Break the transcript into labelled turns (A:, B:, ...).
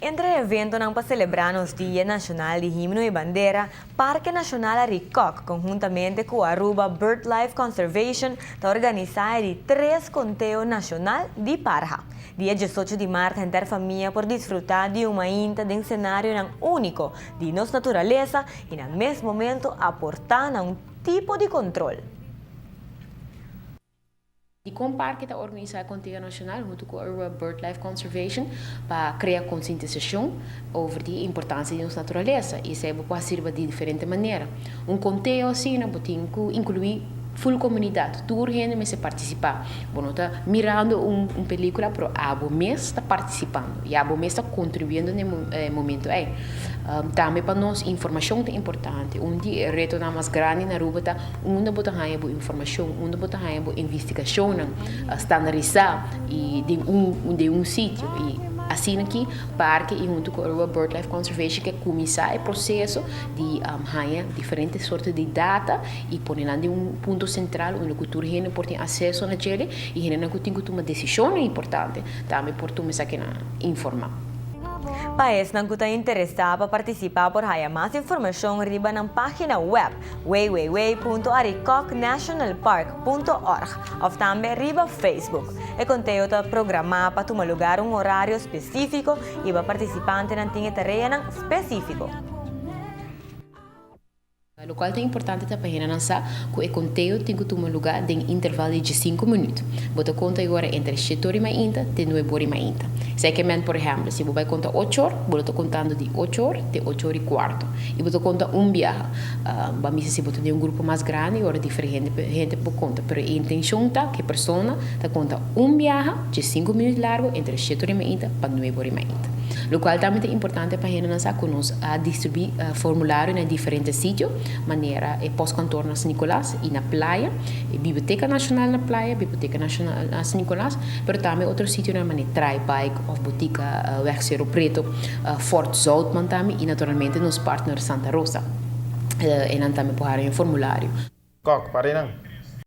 A: Entre evento ng pacelebrar nos Dia Nacional de Himno e Bandera, Parque Nacional Aricoc, conjuntamente com a Aruba BirdLife Conservation, está organizando de 3 conteúdos nacional de Parja. Dia 18 de março, a família por desfrutar de uma inta de um cenário único de nossa natureza e, no mesmo momento, aportar um tipo de controle.
B: Die Parque está organizando conteúdo nacional junto com a Aruba BirdLife Conservation para criar conscientização over a importância de nossa natureza e isso pode ser de diferente maneira. Conteúdo assim, pode incluir full comunidade, toda gente vai participar. Bueno, está mirando película, pero abo mês está participando e abo mês está contribuindo no momento aí. Também para nós informação é importante. Dia reto na mais grande na Aruba tá onde botar aí boa informação, onde botar aí boa investigação, standardizar e de um sítio e assim aqui parque e junto com a Aruba BirdLife Conservation que começar o processo de ganhar diferentes sortes de data e pôr lá de ponto central onde a cultura gente pode ter acesso naquele e gente não tem que tomar decisão importante também por tu me saber informar.
A: Paes não está interessado para participar por haya mais informação riba na página web www.aricocnationalpark.org ou também riba Facebook. O conteúdo está programado para tomar lugar horário específico e o participante não tem tarefa específico.
B: O qual é importante também lançar que o conteúdo tem que tomar lugar em intervalo de 5 minutos. Você conta agora entre 7 horas e meia e 9 horas e meia. Se que por exemplo, se você vai contar 8 horas, você está contando de 8 horas até 8 horas e quarto. E você conta viagem. Vamos dizer, se você tem grupo mais grande, hora diferente, gente pode contar. Mas a intenção é que a pessoa está conta viagem de 5 minutos largo entre 7 horas e meia para 9 horas e meia. O qual também é importante para a gente lançar que nós distribuir formulário em diferentes sítios, maneira pós-cantor na São Nicolás e na praia, Biblioteca Nacional na praia, Biblioteca Nacional na São Nicolás, mas também outro sítio na maneira Tribike ou Botica Weg Cerro Preto, Fort Zoutman também e naturalmente nos partners Santa Rosa. E não também por um formulário.
C: Kok, pare nang.